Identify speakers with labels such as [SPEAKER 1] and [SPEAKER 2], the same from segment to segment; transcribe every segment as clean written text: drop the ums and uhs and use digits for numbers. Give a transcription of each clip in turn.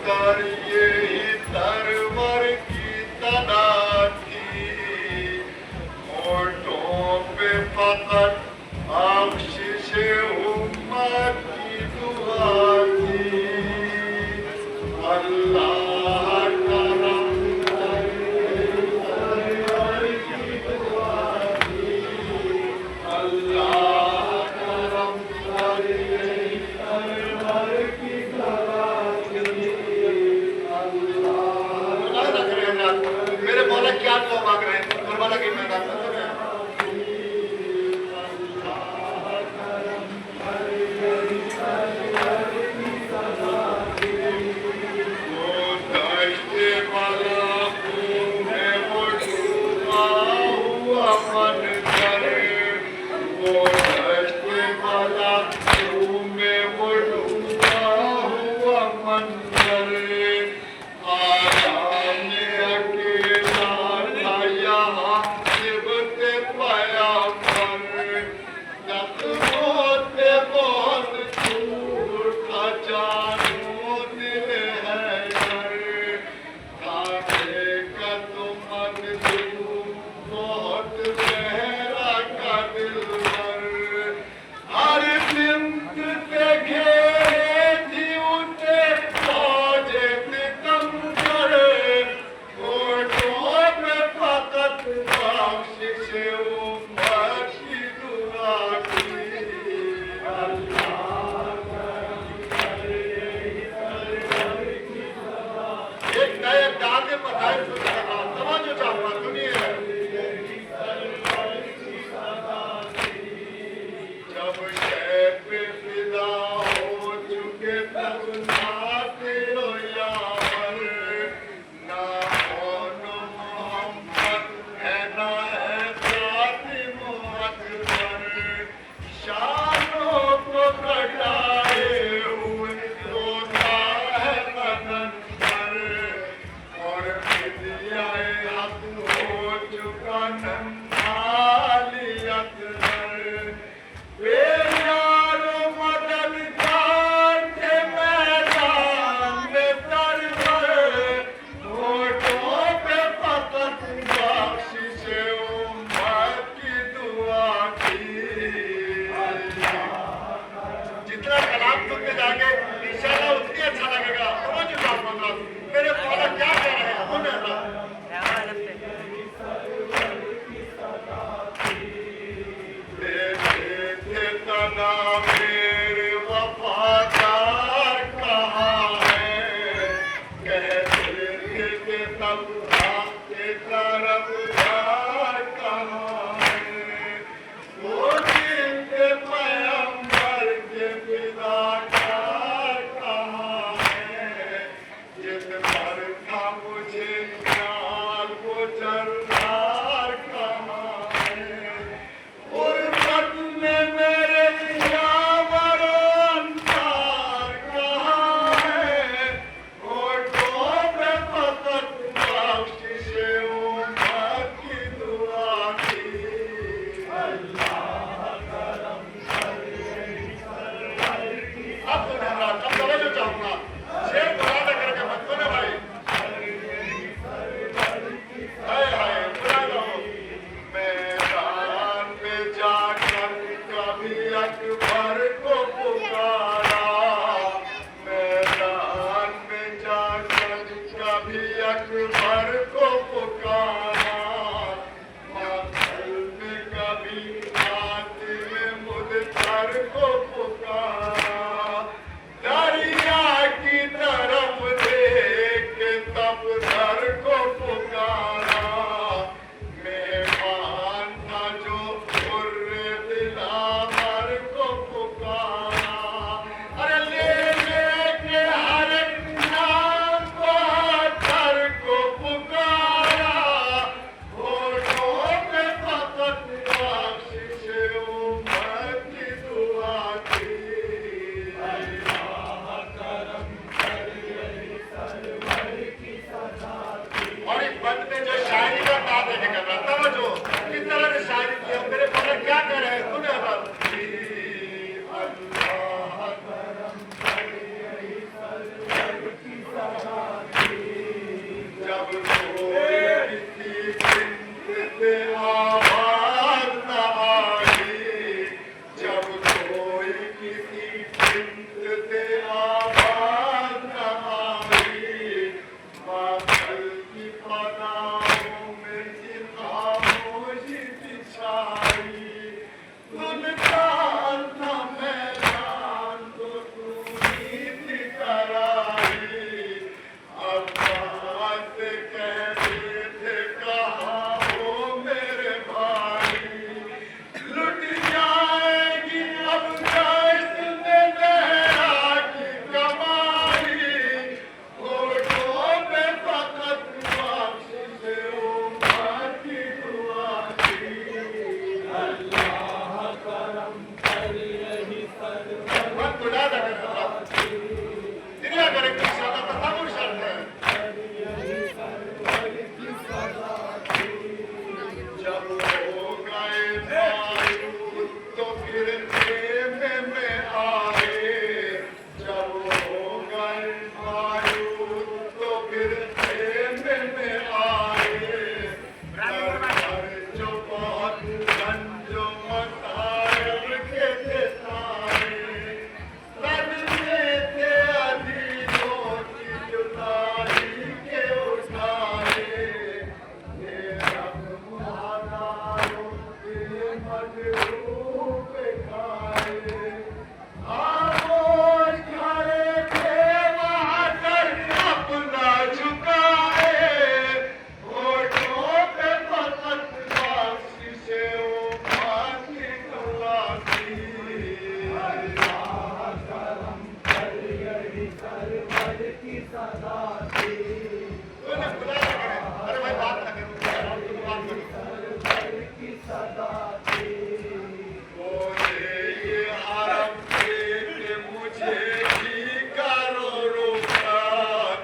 [SPEAKER 1] कर यही तरवर की तना थी, होठों पे फकत बख्शिश उम्मत की दुआ थी। अल्लाह करम करे तरवर की दुआ थी, अल्लाह करम करे तरवर की दुआ थी। मेरे मौला क्या दुआ मांग रहे हैं करबला के मैदान में? मन करे वो दश्ते वाला में वो डूबा हुआ मन करे। आराम अकेला था यहाँ सिबते पाया पर, जख्मों से बहुत दूर था जानू दिल है डर। खाने का तो मन दूर बहुत गहरा का दिल पर, हर बिम्ब से घेरे थी उसे फौजे सितम करे। होठों पे फकत बख्शिश उम्मत की दुआ थी। अल्लाह करम करे तरवर की दुआ। एक नए दागे बताए समझो चाहूंगा सुनिए। जब शह पे फिदा हो चुके तब नाते हो यावर, ना कौन मोहम्मद है ना है फातिमा अकबर। शानों को कटाए हुए रोता है बदन पर, और फिदियाए हक हो चुका नन्हालियत पर। बेयार मददगार थे मैदान में सरवर, होठों पे फकत बख्शिश उम्मत की दुआ थी। जितना कलाम सुनते जाएंगे इंशाल्लाह उतनी अच्छा लगेगा। समझ लो मतलब मेरे मौला क्या कह रहे हैं। तना मेरे वफादार कहाँ है, कहते थे तब आपके तरफदार कहाँ है। वो जिनके पैगंबर के फिदाकार कहाँ है, जिस पर था मुझे ख्याल वो जरदार कहाँ है। गुरबत में मेरे यावर अंसार कहाँ है, होठों पे फकत बख्शिश उम्मत की दुआ थी। अल्लाह करम करे तरवर की। अब समझो चाहूंगा शेर बुरा करके मत सुने भाई। खुदा ना करे, अरे भाई बात ना करो, बात करो। बोले ये हरम के मुझे भी करो रुखसार,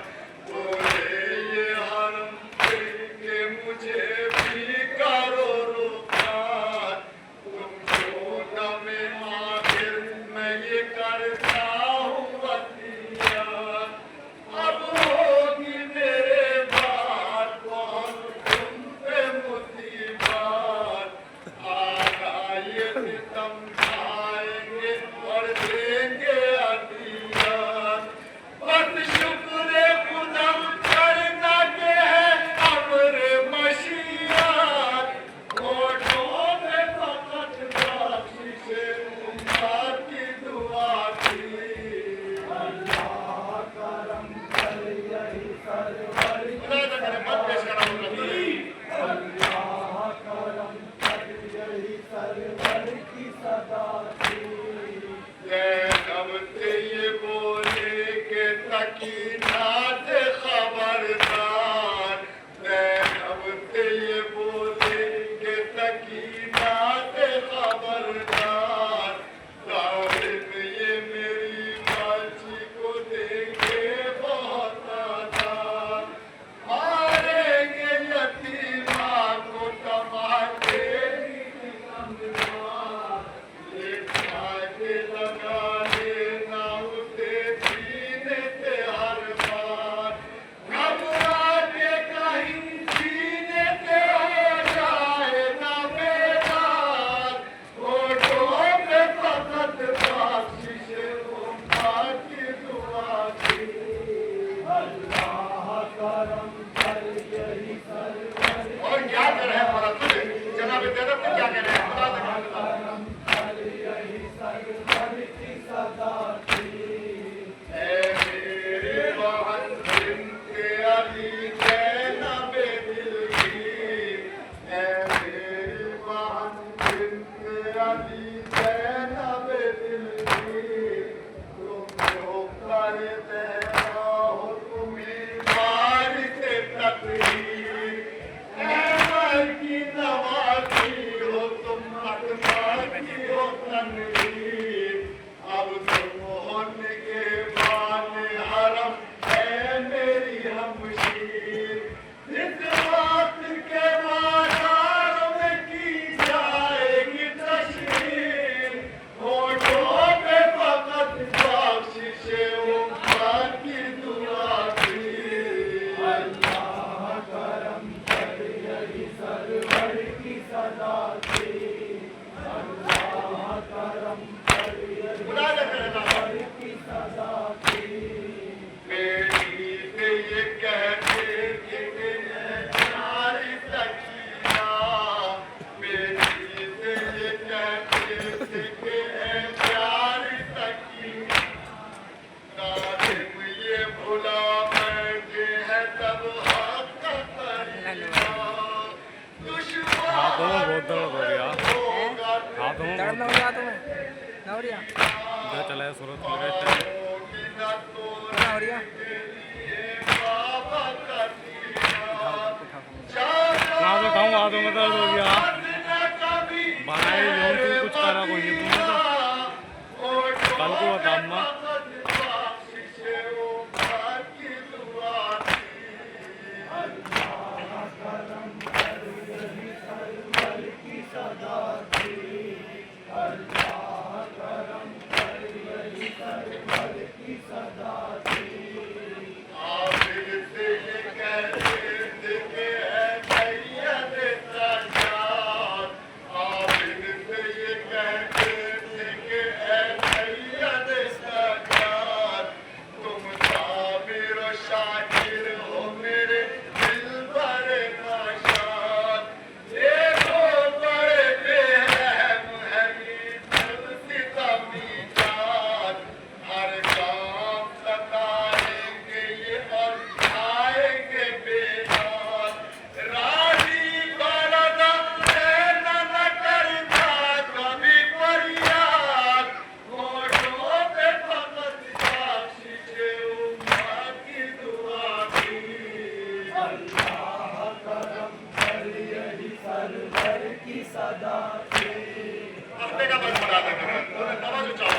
[SPEAKER 1] बोले ये हरम के मुझे भी करो रुखसार, तुम जो दमे आखिर मैं ये करता हूँ वसीयत, अब होगी मेरे बाद बहुत तुम पे मुसीबत, आगा ये सितम खाएंगे और देंगे अदियत, बस शुक्र खुदा करना के है अमर मशीयत, होठों में फकत बख्शिश उम्मत की दुआ थी। खुदा ना करे मत पेश करा जैनब से ये बोले के तकीना थे खबरदार, जैनब से ये बोले के तकीना थे खबरदार, साहिब ये मेरी बाजी को देखे बहुत आधार, मारेंगे यतीमा को टमाटे लगा लेना उसे सीने से हर बार, घबरा के कहीं सीने से हो जाए ना बेदार, होठों पे फकत बख्शिश उम्मत की दुआ थी। और क्या कर रहे हैं फौरन तुझे जनाब ज़ैनब को क्या कह रहे हैं खुदा से ऐ मेरी बहन बिन्ते अली ज़ैनब दिलगीर, ऐ मेरी बहन बिन्ते अली ज़ैनब दिलगीर, तुम जो कर देना हो तुम्हें वारिसे तकदीर, अहमद की नवाज़ी हो तुम अकबर की हो तनवीर, अब तुम होने बाने हरम है मेरी हमशीर, इस बात के बाजारों में की जाएगी तशहीर, होठों पे फकत बख्शिश उम्मत की दुआ थी। खुदा ना करे ना बेटी से ये कहते थे कि प्यारी सकीना, बेटी से ये कहते थे कि प्यारी सकीना, नाज़िम ये भुला बैठे हैं तब हक का करीना, दुश्मन
[SPEAKER 2] हाथों में बहुत दर्द हो गया,
[SPEAKER 1] होगा
[SPEAKER 2] हाथों में
[SPEAKER 3] दर्द
[SPEAKER 2] बहुत
[SPEAKER 3] हो गया तुम्हें? ना हो रहा?
[SPEAKER 2] इधर चला है सूरत में रहता है।
[SPEAKER 1] होगी न तो
[SPEAKER 3] ना हो रहा?
[SPEAKER 1] बाबा का दीना,
[SPEAKER 2] कहाँ से खाऊं, हाथों में दर्द हो गया। बनाए जो तू कुछ करा कोई नहीं तुमने तो कल को बता अम्मा।
[SPEAKER 1] हफ्ते का बस बना देंगे, समझ जाओ।